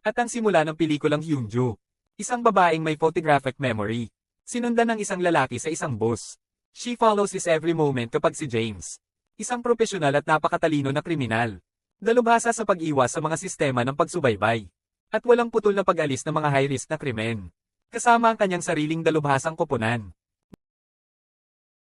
At ang simula ng pelikulang Hyunju. Isang babaeng may photographic memory. Sinundan ng isang lalaki sa isang bus. She follows his every moment kapag si James. Isang profesional at napakatalino na kriminal. Dalubhasa sa pag-iwas sa mga sistema ng pagsubaybay. At walang putol na pag-alis ng mga high-risk na krimen. Kasama ang kanyang sariling dalubhasang koponan.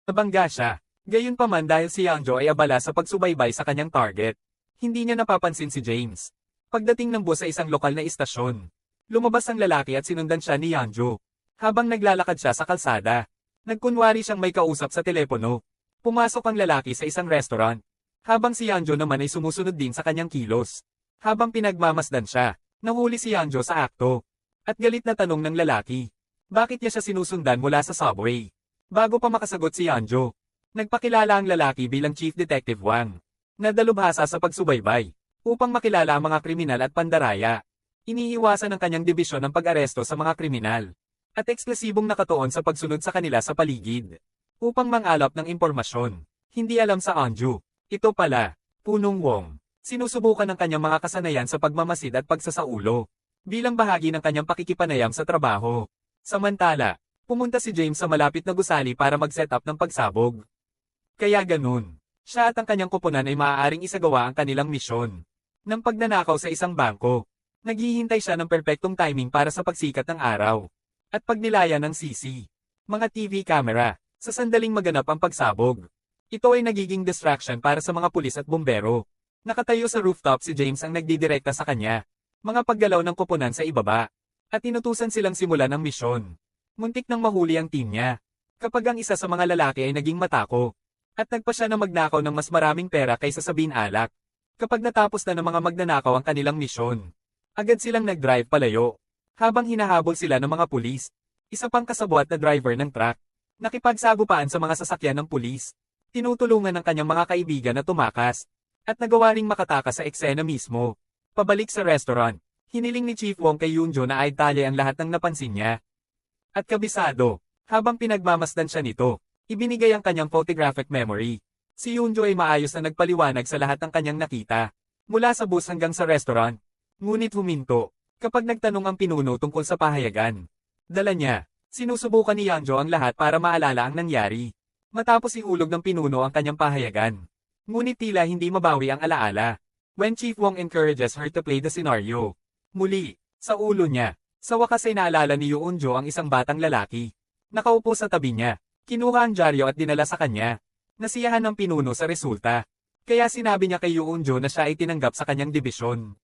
Nabangga siya. Gayunpaman dahil si Yangjo ay abala sa pagsubaybay sa kanyang target. Hindi niya napapansin si James. Pagdating ng bus sa isang lokal na istasyon, lumabas ang lalaki at sinundan siya ni Yangjo. Habang naglalakad siya sa kalsada, nagkunwari siyang may kausap sa telepono. Pumasok ang lalaki sa isang restaurant. Habang si Yangjo naman ay sumusunod din sa kanyang kilos. Habang pinagmamasdan siya, nahuli si Yangjo sa akto. At galit na tanong ng lalaki. Bakit niya siya sinusundan mula sa subway? Bago pa makasagot si Yangjo, nagpakilala ang lalaki bilang Chief Detective Wang. Nadalubhasa sa pagsubaybay, upang makilala ang mga kriminal at pandaraya. Iniiwasan ng kanyang dibisyon ang pag-aresto sa mga kriminal. At eksklusibong nakatuon sa pagsunod sa kanila sa paligid. Upang mangalap ng impormasyon. Hindi alam sa Anju. Ito pala, Punong Wong. Sinusubukan ng kanyang mga kasanayan sa pagmamasid at pagsasaulo. Bilang bahagi ng kanyang pakikipanayam sa trabaho. Samantala, pumunta si James sa malapit na gusali para mag-set up ng pagsabog. Kaya ganun, siya at ang kanyang koponan ay maaaring isagawa ang kanilang misyon. Nang pagnanakaw sa isang bangko, naghihintay siya ng perpektong timing para sa pagsikat ng araw. At pagnilaya ng CC, mga TV camera, sa sandaling maganap ang pagsabog. Ito ay nagiging distraction para sa mga pulis at bumbero. Nakatayo sa rooftop si James ang nagdidirekta sa kanya. Mga paggalaw ng koponan sa ibaba. At inutusan silang simulan ang misyon. Muntik nang mahuli ang team niya. Kapag ang isa sa mga lalaki ay naging matako. At nagpa siya na magnakaw ng mas maraming pera kaysa sa binalak. Kapag natapos na ng mga magnanakaw ang kanilang misyon, agad silang nag-drive palayo. Habang hinahabol sila ng mga pulis, isa pang kasabwat na driver ng truck, nakipagsagupaan sa mga sasakyan ng pulis. Tinutulungan ng kanyang mga kaibigan na tumakas. At nagawa ring makatakas sa eksena mismo. Pabalik sa restaurant, hiniling ni Chief Wong kay Yunjo na ay talye ang lahat ng napansin niya. At kabisado, habang pinagmamasdan siya nito, ibinigay ang kanyang photographic memory. Si Yunjo ay maayos na nagpaliwanag sa lahat ng kanyang nakita, mula sa bus hanggang sa restaurant. Ngunit huminto, kapag nagtanong ang pinuno tungkol sa pahayagan. Dala niya, sinusubukan ni Yangjo ang lahat para maalala ang nangyari. Matapos ihulog ng pinuno ang kanyang pahayagan. Ngunit tila hindi mabawi ang alaala. When Chief Wong encourages her to play the scenario. Muli, sa ulo niya, sa wakas ay naalala ni Yoonjo ang isang batang lalaki. Nakaupo sa tabi niya, kinuha ang dyaryo at dinala sa kanya. Nasiyahan ng pinuno sa resulta. Kaya sinabi niya kay Yoonjo na siya ay tinanggap sa kanyang dibisyon.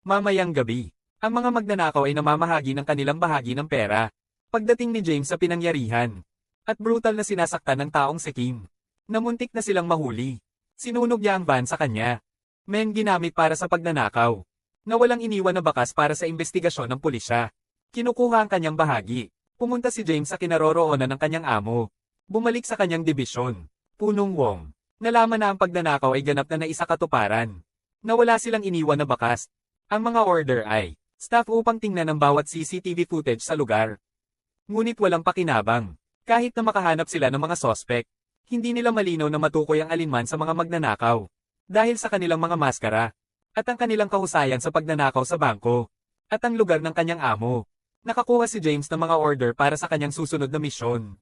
Mamayang gabi, ang mga magnanakaw ay namamahagi ng kanilang bahagi ng pera. Pagdating ni James sa pinangyarihan, at brutal na sinasaktan ng taong si Kim. Namuntik na silang mahuli. Sinunog niya ang van sa kanya. Men ginamit para sa pagnanakaw. Na walang iniwan na bakas para sa investigasyon ng pulisya. Kinukuha ang kanyang bahagi. Pumunta si James sa kinaroroonan ng kanyang amo. Bumalik sa kanyang dibisyon. Punong Wong. Nalaman na ang pagnanakaw ay ganap na naisakatuparan. Na wala silang iniwan na bakas. Ang mga order ay staff upang tingnan ang bawat CCTV footage sa lugar. Ngunit walang pakinabang. Kahit na makahanap sila ng mga sospek, hindi nila malinaw na matukoy ang alinman sa mga magnanakaw. Dahil sa kanilang mga maskara, at ang kanilang kahusayan sa pagnanakaw sa bangko, at ang lugar ng kanyang amo. Nakakuha si James ng mga order para sa kanyang susunod na misyon.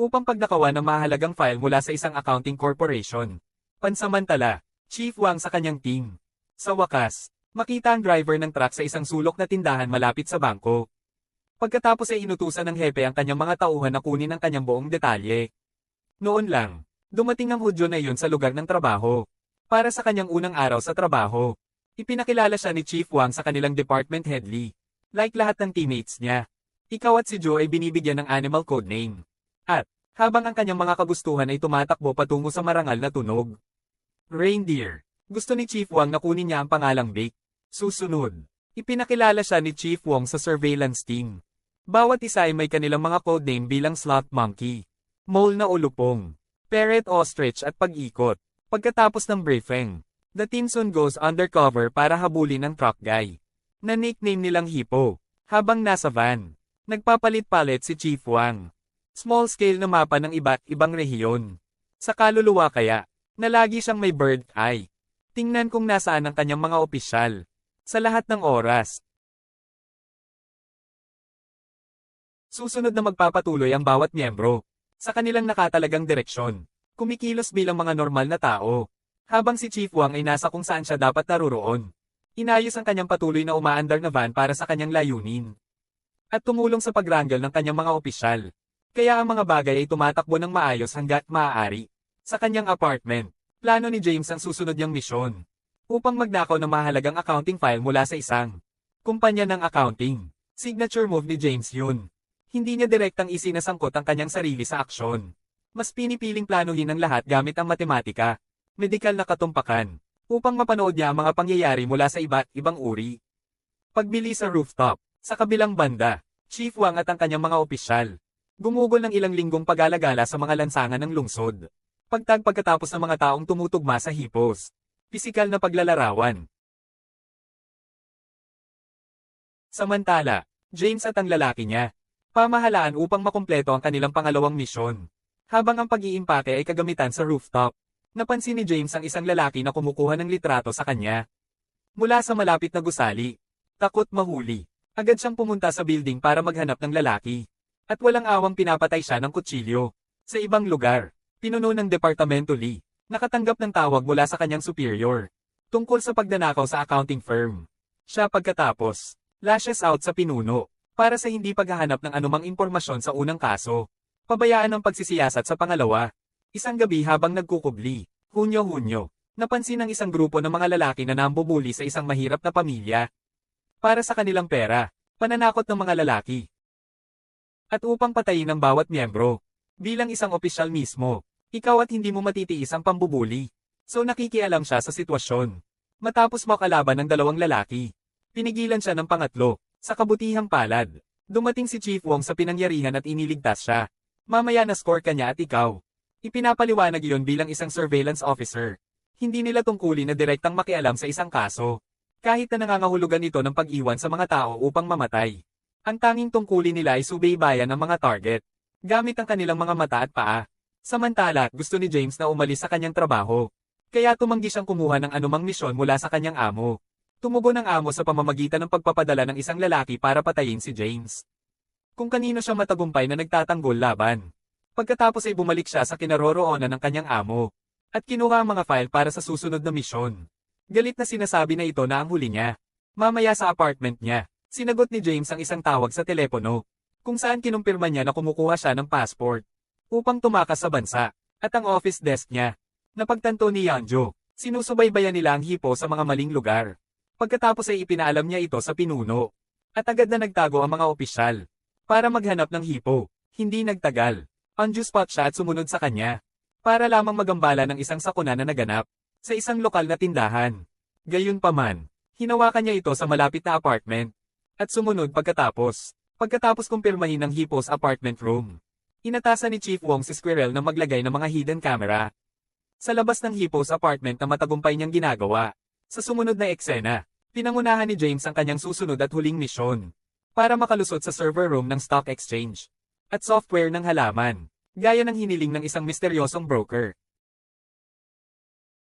Upang pagnakawan ng mahalagang file mula sa isang accounting corporation. Pansamantala, Chief Wang sa kanyang team. Sa wakas, makita ang driver ng truck sa isang sulok na tindahan malapit sa bangko. Pagkatapos ay inutusan ng hepe ang kanyang mga tauhan na kunin ang kanyang buong detalye. Noon lang, dumating ang Hudyo na iyon sa lugar ng trabaho. Para sa kanyang unang araw sa trabaho, ipinakilala siya ni Chief Wang sa kanilang department head Lee. Like lahat ng teammates niya, ikaw at si Joe ay binibigyan ng animal code name. At, habang ang kanyang mga kagustuhan ay tumatakbo patungo sa marangal na tunog. Reindeer. Gusto ni Chief Wang na kunin niya ang pangalang Vic. Susunod, ipinakilala siya ni Chief Wong sa surveillance team. Bawat isa ay may kanilang mga codename bilang Sloth Monkey, Mole na Ulupong, Parrot Ostrich at Pag-ikot. Pagkatapos ng briefing, the team soon goes undercover para habulin ang truck guy, na nickname nilang Hippo. Habang nasa van, nagpapalit-palit si Chief Wang. Small scale na mapa ng iba't ibang rehiyon. Sa kaluluwa kaya, na lagi siyang may bird eye. Tingnan kung nasaan ang kanyang mga opisyal. Sa lahat ng oras, Susunod na magpapatuloy ang bawat miyembro sa kanilang nakatalagang direksyon. Kumikilos bilang mga normal na tao. Habang si Chief Wang ay nasa kung saan siya dapat naruroon. Inayos ang kanyang patuloy na umaandar na van para sa kanyang layunin. At tumulong sa pagrangal ng kanyang mga opisyal. Kaya ang mga bagay ay tumatakbo ng maayos hanggat maaari. Sa kanyang apartment, plano ni James ang susunod niyang misyon. Upang magnakaw ng mahalagang accounting file mula sa isang kumpanya ng accounting. Signature move ni James yun. Hindi niya direktang isinasangkot ang kanyang sarili sa aksyon. Mas pinipiling planuhin ang lahat gamit ang matematika, medikal na katumpakan, upang mapanood niya ang mga pangyayari mula sa iba't ibang uri. Pagbili sa rooftop, sa kabilang banda, Chief Wang at ang kanyang mga opisyal. Gumugol ng ilang linggong pag-alagala sa mga lansangan ng lungsod. Pagkatapos ng mga taong tumutugma sa hipos. Pisikal na paglalarawan. Samantala, James at ang lalaki niya. Pamahalaan upang makumpleto ang kanilang pangalawang misyon. Habang ang pag-iimpake ay kagamitan sa rooftop, napansin ni James ang isang lalaki na kumukuha ng litrato sa kanya. Mula sa malapit na gusali, takot mahuli, agad siyang pumunta sa building para maghanap ng lalaki. At walang awang pinapatay siya ng kutsilyo. Sa ibang lugar, pinuno ng Departamento Lee, nakatanggap ng tawag mula sa kanyang superior, tungkol sa pagnanakaw sa accounting firm. Siya pagkatapos, lashes out sa pinuno, para sa hindi paghahanap ng anumang impormasyon sa unang kaso. Pabayaan ang pagsisiyasat sa pangalawa. Isang gabi habang nagkukubli, Hunyo-Hunyo, napansin ng isang grupo ng mga lalaki na nambubuli sa isang mahirap na pamilya. Para sa kanilang pera, pananakot ng mga lalaki. At upang patayin ang bawat miyembro, bilang isang opisyal mismo, ikaw at hindi mo matitiis ang pambubuli. So nakikialam siya sa sitwasyon. Matapos makalaban ng dalawang lalaki, pinigilan siya ng pangatlo. Sa kabutihang palad, dumating si Chief Wong sa pinangyarihan at iniligtas siya. Mamaya na score ka niya at ikaw. Ipinapaliwanag iyon bilang isang surveillance officer. Hindi nila tungkulin na direktang makialam sa isang kaso. Kahit na nangangahulugan ito ng pag-iwan sa mga tao upang mamatay. Ang tanging tungkulin nila ay subaybayan ng mga target. Gamit ang kanilang mga mata at paa. Samantala, gusto ni James na umalis sa kanyang trabaho. Kaya tumanggi siyang kumuha ng anumang misyon mula sa kanyang amo. Tumugon ang amo sa pamamagitan ng pagpapadala ng isang lalaki para patayin si James. Kung kanino siya matagumpay na nagtatanggol laban. Pagkatapos ay bumalik siya sa kinaroroonan ng kanyang amo. At kinuha ang mga file para sa susunod na misyon. Galit na sinasabi na ito na ang huli niya. Mamaya sa apartment niya, sinagot ni James ang isang tawag sa telepono. Kung saan kinumpirma niya na kumukuha siya ng passport. Upang tumakas sa bansa. At ang office desk niya. Napagtanto ni Yanjo. Sinusubaybayan nila ang hipo sa mga maling lugar. Pagkatapos ay ipinaalam niya ito sa pinuno. At agad na nagtago ang mga opisyal. Para maghanap ng hipo. Hindi nagtagal. On the spot siya at sumunod sa kanya. Para lamang magambala ng isang sakuna na naganap. Sa isang lokal na tindahan. Gayunpaman, hinawakan niya ito sa malapit na apartment. At sumunod pagkatapos. Pagkatapos kumpirmahin ng hipo sa apartment room. Inatasan ni Chief Wong si Squirrel na maglagay ng mga hidden camera. Sa labas ng hipo's apartment na matagumpay niyang ginagawa. Sa sumunod na eksena, pinangunahan ni James ang kanyang susunod at huling misyon. Para makalusot sa server room ng stock exchange. At software ng halaman. Gaya ng hiniling ng isang misteryosong broker.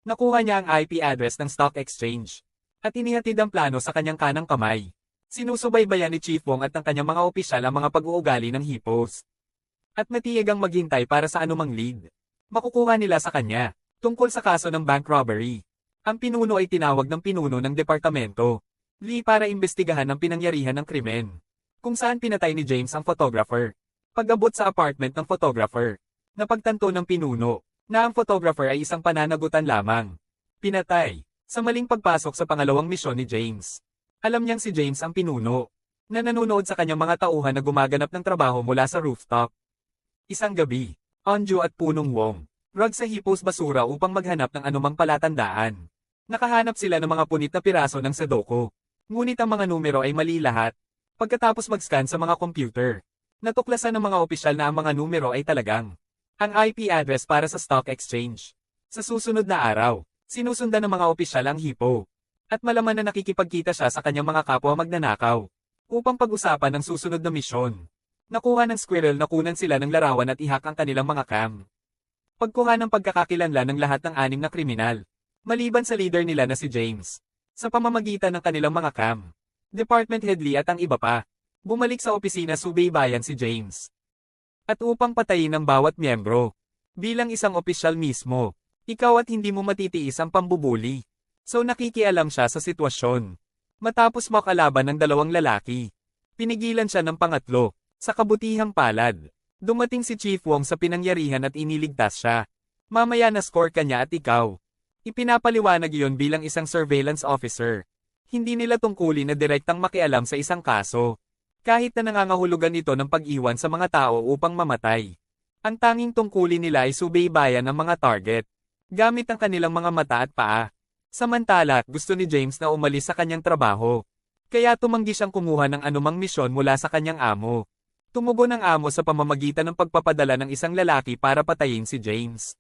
Nakuha niya ang IP address ng stock exchange. At inihatid ang plano sa kanyang kanang kamay. Sinusubaybayan ni Chief Wong at ng kanyang mga opisyal ang mga pag-uugali ng hipos. At matiyagang maghintay para sa anumang lead. Makukuha nila sa kanya. Tungkol sa kaso ng bank robbery. Ang pinuno ay tinawag ng pinuno ng departamento. Lee para imbestigahan ang pinangyarihan ng krimen. Kung saan pinatay ni James ang photographer. Pag-abot sa apartment ng photographer. Napagtanto ng pinuno na ang photographer ay isang pananagutan lamang. Pinatay. Sa maling pagpasok sa pangalawang misyon ni James. Alam niyang si James ang pinuno. Na nanunood sa kanyang mga tauhan na gumaganap ng trabaho mula sa rooftop. Isang gabi, Onju at Punong Wong. Rug sa hipos basura upang maghanap ng anumang palatandaan. Nakahanap sila ng mga punit na piraso ng Sudoku. Ngunit ang mga numero ay mali lahat. Pagkatapos mag-scan sa mga computer, natuklasan ng mga opisyal na ang mga numero ay talagang ang IP address para sa stock exchange. Sa susunod na araw, sinusundan ng mga opisyal ang hipo. At malaman na nakikipagkita siya sa kanyang mga kapwa magnanakaw. Upang pag-usapan ang susunod na misyon. Nakuha ng Squirrel na kunan sila ng larawan at ihak ang kanilang mga cam. Pagkuha ng pagkakakilanlan ng lahat ng 6 na kriminal. Maliban sa leader nila na si James. Sa pamamagitan ng kanilang mga cam. Department Head Lee at ang iba pa. Bumalik sa opisina subaybayan si James. At upang patayin ang bawat miyembro. Bilang isang opisyal mismo, ikaw at hindi mo matitiis ang pambubuli. So nakikialam siya sa sitwasyon. Matapos makalaban ng dalawang lalaki, pinigilan siya ng pangatlo. Sa kabutihang palad, dumating si Chief Wong sa pinangyarihan at iniligtas siya. Mamaya na score ka niya at ikaw. Ipinapaliwanag iyon bilang isang surveillance officer. Hindi nila tungkulin na direktang makialam sa isang kaso. Kahit na nangangahulugan ito ng pag-iwan sa mga tao upang mamatay. Ang tanging tungkulin nila ay subaybayan ang mga target. Gamit ang kanilang mga mata at paa. Samantala, gusto ni James na umalis sa kanyang trabaho. Kaya tumanggi siyang kumuha ng anumang misyon mula sa kanyang amo. Tumugon ang amo sa pamamagitan ng pagpapadala ng isang lalaki para patayin si James.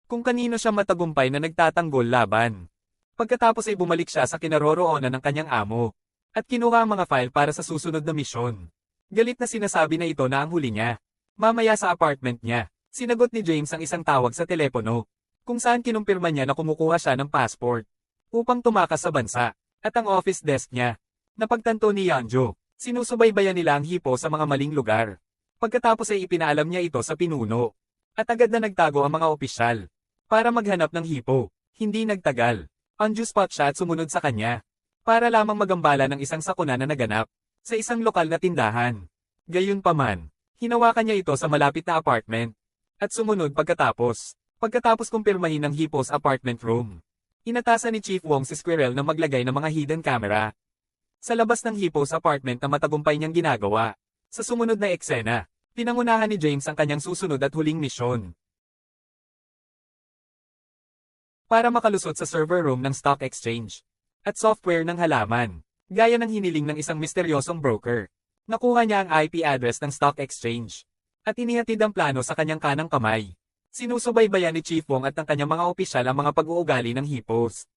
Kung kanino siya matagumpay na nagtatanggol laban. Pagkatapos ay bumalik siya sa kinaroroonan ng kanyang amo. At kinuha ang mga file para sa susunod na misyon. Galit na sinasabi na ito na ang huli niya. Mamaya sa apartment niya, sinagot ni James ang isang tawag sa telepono. Kung saan kinumpirma niya na kumukuha siya ng passport. Upang tumakas sa bansa. At ang office desk niya. Napagtanto ni Yanjo. Sinusubaybayan nila ang hipo sa mga maling lugar. Pagkatapos ay ipinaalam niya ito sa pinuno. At agad na nagtago ang mga opisyal. Para maghanap ng hipo. Hindi nagtagal. On-the-spot siya at sumunod sa kanya. Para lamang magambala ng isang sakuna na naganap. Sa isang lokal na tindahan. Gayunpaman, hinawakan niya ito sa malapit na apartment. At sumunod pagkatapos. Pagkatapos kumpirmahin ng hipo sa apartment room. Inatasan ni Chief Wong si Squirrel na maglagay ng mga hidden camera. Sa labas ng Hippo's apartment na matagumpay niyang ginagawa. Sa sumunod na eksena, pinangunahan ni James ang kanyang susunod at huling misyon. Para makalusot sa server room ng stock exchange. At software ng halaman. Gaya ng hiniling ng isang misteryosong broker. Nakuha niya ang IP address ng stock exchange. At inihatid ang plano sa kanyang kanang kamay. Sinusubaybayan ni Chief Wong at ng kanyang mga opisyal ang mga pag-uugali ng Hippo's.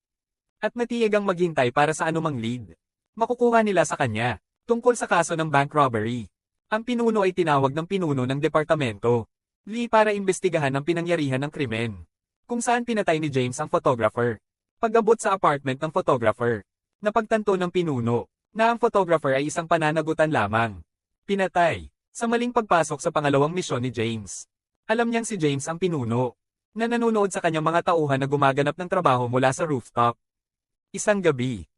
At matiyagang maghintay para sa anumang lead. Makukuha nila sa kanya, tungkol sa kaso ng bank robbery. Ang pinuno ay tinawag ng pinuno ng departamento, Lee para imbestigahan ang pinangyarihan ng krimen. Kung saan pinatay ni James ang photographer. Pag-abot sa apartment ng photographer, napagtanto ng pinuno, na ang photographer ay isang pananagutan lamang. Pinatay, sa maling pagpasok sa pangalawang misyon ni James. Alam niyang si James ang pinuno, na nanonood sa kanyang mga tauhan na gumaganap ng trabaho mula sa rooftop. Isang gabi.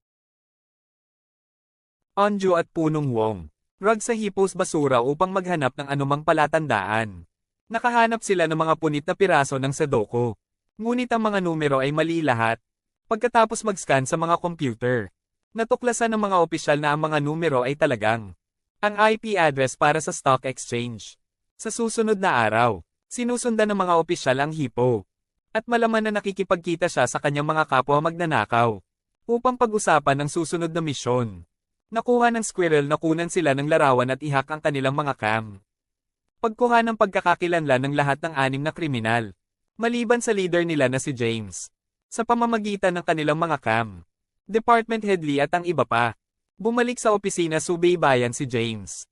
Onjo at Punong Wong. Rag sa Hippo's basura upang maghanap ng anumang palatandaan. Nakahanap sila ng mga punit na piraso ng Sudoku. Ngunit ang mga numero ay mali lahat. Pagkatapos mag-scan sa mga computer, natuklasan ng mga opisyal na ang mga numero ay talagang ang IP address para sa stock exchange. Sa susunod na araw, sinusundan ng mga opisyal ang Hippo. At malaman na nakikipagkita siya sa kanyang mga kapwa magnanakaw upang pag-usapan ang susunod na misyon. Nakuha ng Squirrel na kunan sila ng larawan at ihak ang kanilang mga cam. Pagkuha ng pagkakakilanlan ng lahat ng 6 na kriminal. Maliban sa leader nila na si James. Sa pamamagitan ng kanilang mga cam. Department Head Lee at ang iba pa. Bumalik sa opisina subaybayan si James.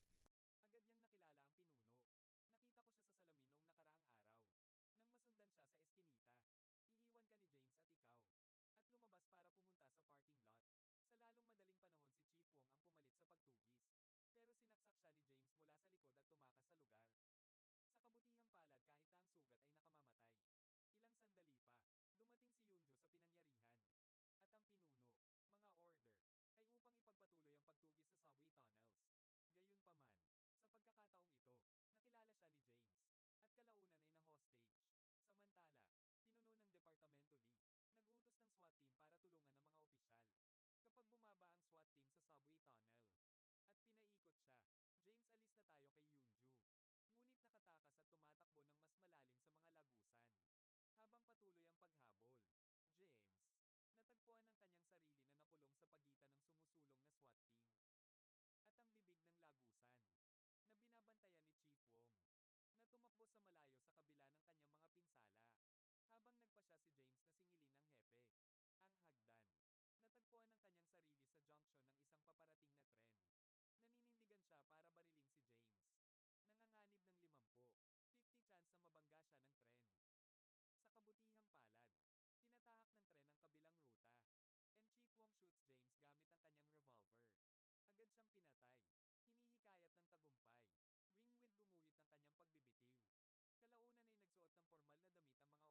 ng tagumpay. Ringwind gumuhit ng kanyang pagbibitiw. Kalaunan ay nagsuot ng formal na damit ang mga